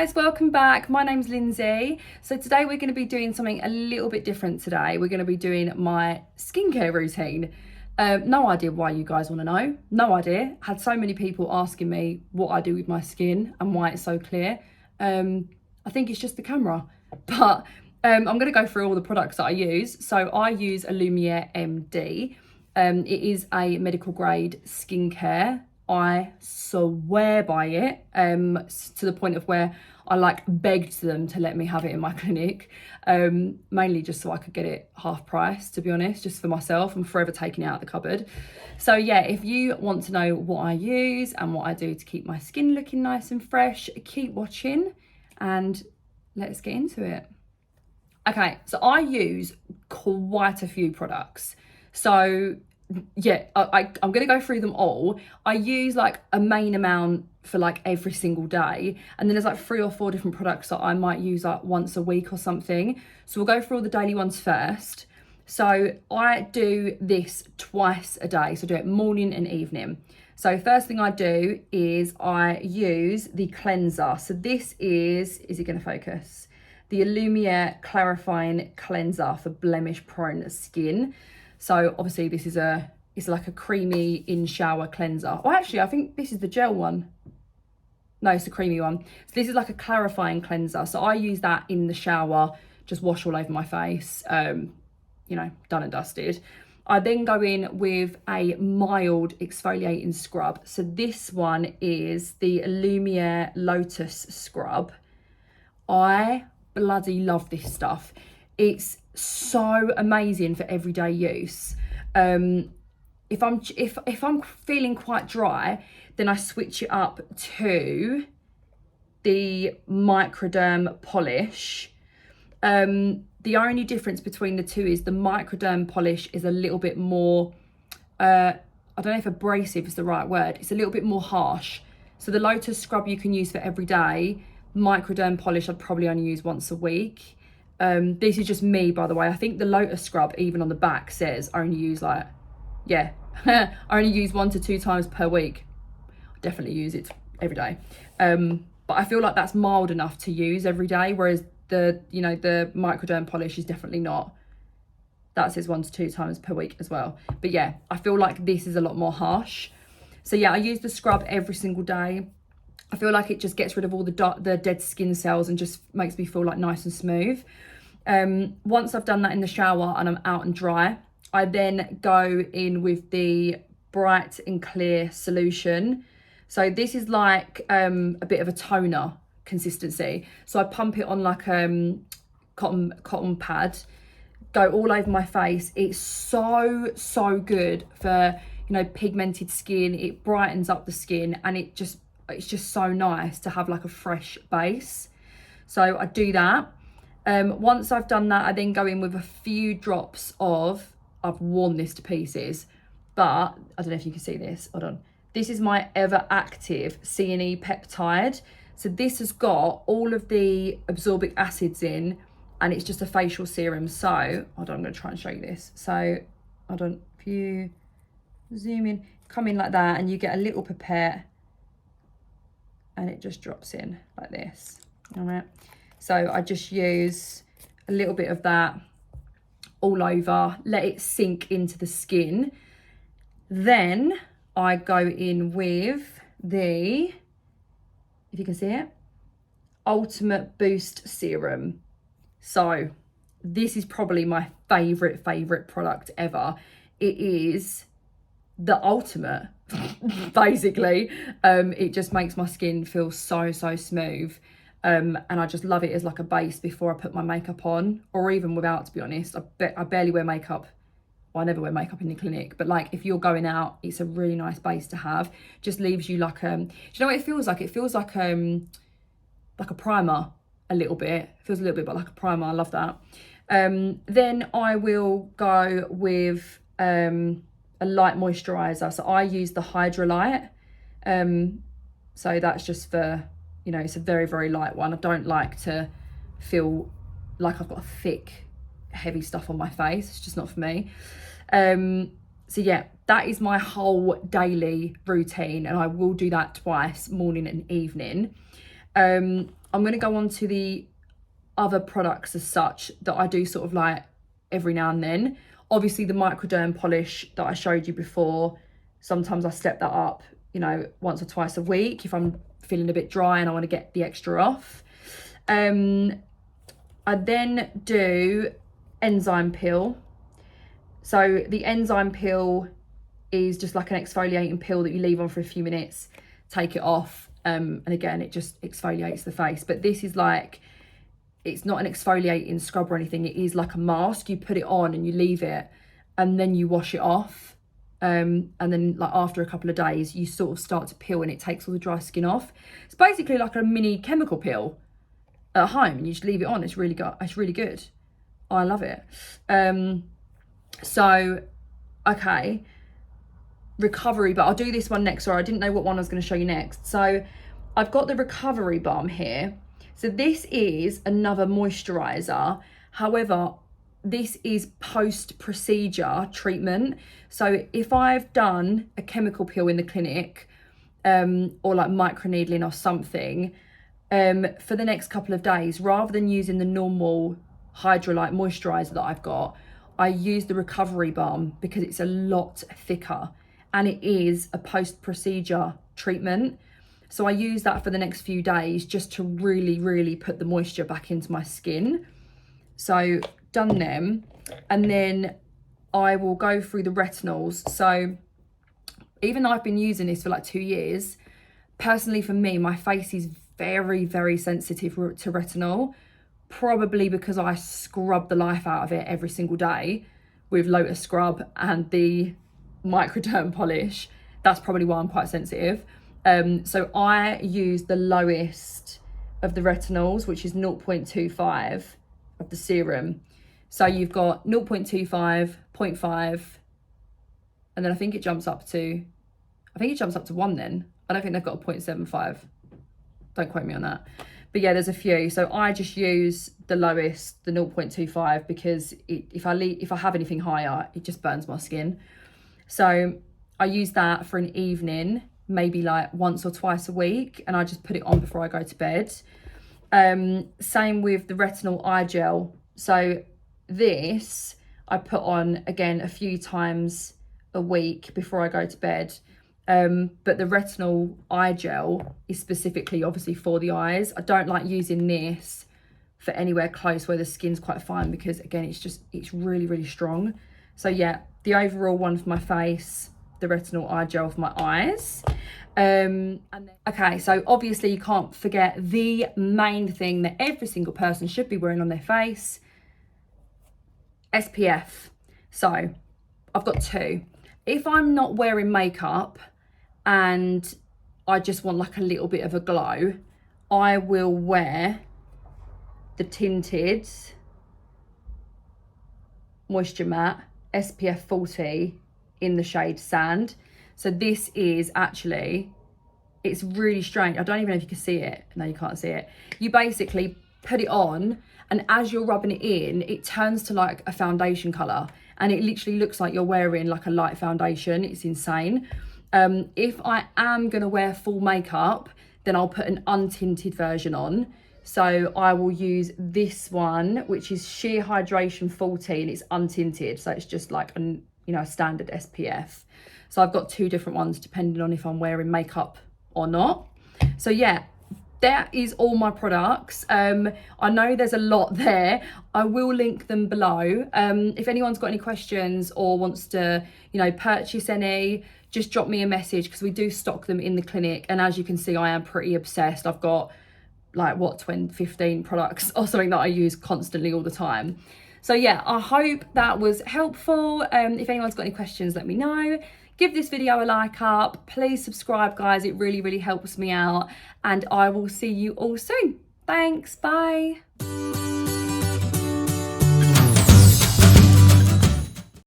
guys, welcome back. My name's Lindsay. So today we're going to be doing something a little bit different today. We're going to be doing my skincare routine. No idea why you guys want to know. No idea. Had so many people asking me what I do with my skin and why it's so clear. I think it's just the camera. But I'm going to go through all the products that I use. So I use Alumier MD. It is a medical grade skincare. I swear by it, to the point of where I begged them to let me have it in my clinic, mainly just so I could get it half price, to be honest, just for myself. I'm forever taking it out of the cupboard. So yeah, if you want to know what I use and what I do to keep my skin looking nice and fresh, keep watching and let's get into it. Okay, so I use quite a few products. So yeah, I'm going to go through them all. I use a main amount for every single day. And then there's 3 or 4 different products that I might use once a week or something. So we'll go through all the daily ones first. So I do this twice a day. So I do it morning and evening. So first thing I do is I use the cleanser. So this is it going to focus? The Alumier Clarifying Cleanser for blemish prone skin. So obviously this is it's like a creamy in shower cleanser. Oh, actually, I think this is the gel one. No, it's the creamy one. So this is like a clarifying cleanser. So I use that in the shower, just wash all over my face, done and dusted. I then go in with a mild exfoliating scrub. So this one is the Alumier Lotus Scrub. I bloody love this stuff. It's so amazing for everyday use. If I'm feeling quite dry, then I switch it up to the Microderm Polish. The only difference between the two is the Microderm Polish is a little bit more, I don't know if abrasive is the right word. It's a little bit more harsh. So the Lotus Scrub you can use for every day. Microderm Polish I'd probably only use once a week. This is just me, by the way. I think the Lotus Scrub, even on the back, says only use only use 1 to 2 times per week. I definitely use it every day. But I feel like that's mild enough to use every day, whereas the Microderm Polish is definitely not. That says 1 to 2 times per week as well. But yeah, I feel like this is a lot more harsh. So yeah, I use the scrub every single day. I feel like it just gets rid of all the dead skin cells and just makes me feel nice and smooth. Once I've done that in the shower and I'm out and dry, I then go in with the Bright and Clear solution. So this is a bit of a toner consistency. So I pump it on cotton pad, go all over my face. It's so good for pigmented skin. It brightens up the skin and it's just so nice to have a fresh base. So I do that. Once I've done that, I then go in with a few drops of, I've worn this to pieces, but I don't know if you can see this. Hold on. This is my Ever Active C&E peptide. So this has got all of the absorbic acids in, and it's just a facial serum. So hold on, I'm going to try and show you this. So hold on, if you zoom in, come in like that, and you get a little pipette, and it just drops in like this. All right. So I just use a little bit of that all over, let it sink into the skin. Then I go in with the, if you can see it, Ultimate Boost Serum. So this is probably my favorite product ever. It is the ultimate, basically. It just makes my skin feel so smooth. And I just love it as a base before I put my makeup on, or even without, to be honest. I barely wear makeup. Well, I never wear makeup in the clinic, but if you're going out, it's a really nice base to have. Just leaves you do you know what it feels like? It feels like a primer a little bit. It feels a little bit like a primer. I love that. Then I will go with a light moisturizer. So I use the Hydrolite. So that's just for, it's a very light one. I don't like to feel like I've got thick, heavy stuff on my face. It's just not for me. So yeah, that is my whole daily routine, and I will do that twice, morning and evening. I'm going to go on to the other products as such that I do sort of like every now and then. Obviously the microderm polish that I showed you before, sometimes I step that up, you know, once or twice a week if I'm feeling a bit dry and I want to get the extra off. I then do enzyme peel. So the enzyme peel is just like an exfoliating peel that you leave on for a few minutes, take it off, and again, it just exfoliates the face. But this is like, it's not an exfoliating scrub or anything, it is like a mask. You put it on and you leave it and then you wash it off. And then like after a couple of days, you sort of start to peel and it takes all the dry skin off. It's basically like a mini chemical peel at home, and you just leave it on. It's really good. It's really good. I love it. So, okay, recovery, but I'll do this one next. Sorry, I didn't know what one I was going to show you next. So I've got the recovery balm here. So this is another moisturizer. However, this is post-procedure treatment. So if I've done a chemical peel in the clinic, or like microneedling or something, for the next couple of days, rather than using the normal Hydrolite moisturizer that I've got, I use the recovery balm because it's a lot thicker and it is a post-procedure treatment. So I use that for the next few days just to really, really put the moisture back into my skin. So done them, and then I will go through the retinols. So even though I've been using this for like 2 years, personally for me, my face is very, very sensitive to retinol, probably because I scrub the life out of it every single day with Lotus Scrub and the microderm polish. That's probably why I'm quite sensitive. So I use the lowest of the retinols, which is 0.25 of the serum. So you've got 0.25, 0.5, and then I think it jumps up to 1 then. I don't think they've got a 0.75. Don't quote me on that. But yeah, there's a few. So I just use the lowest, the 0.25, because if I have anything higher, it just burns my skin. So I use that for an evening, maybe like once or twice a week, and I just put it on before I go to bed. Same with the retinol eye gel. So this I put on again a few times a week before I go to bed. But the retinol eye gel is specifically obviously for the eyes. I don't like using this for anywhere close where the skin's quite fine, because again, it's really, really strong. So yeah, the overall one for my face, the retinol eye gel for my eyes. Okay, so obviously you can't forget the main thing that every single person should be wearing on their face, SPF. So I've got 2. If I'm not wearing makeup and I just want like a little bit of a glow, I will wear the tinted Moisture Matte SPF 40 in the shade Sand. So this is actually, it's really strange. I don't even know if you can see it. No, you can't see it. You basically put it on, and as you're rubbing it in, it turns to like a foundation colour, and it literally looks like you're wearing like a light foundation. It's insane. If I am going to wear full makeup, then I'll put an untinted version on. So I will use this one, which is Sheer Hydration 40, and it's untinted. So it's just like a standard SPF. So I've got 2 different ones depending on if I'm wearing makeup or not. So yeah, that is all my products. I know there's a lot there. I will link them below. If anyone's got any questions or wants to, purchase any, just drop me a message, because we do stock them in the clinic. And as you can see, I am pretty obsessed. I've got like 15 products or something that I use constantly all the time. So yeah, I hope that was helpful. If anyone's got any questions, let me know. Give this video a like up. Please subscribe, guys. It really, really helps me out. And I will see you all soon. Thanks. Bye.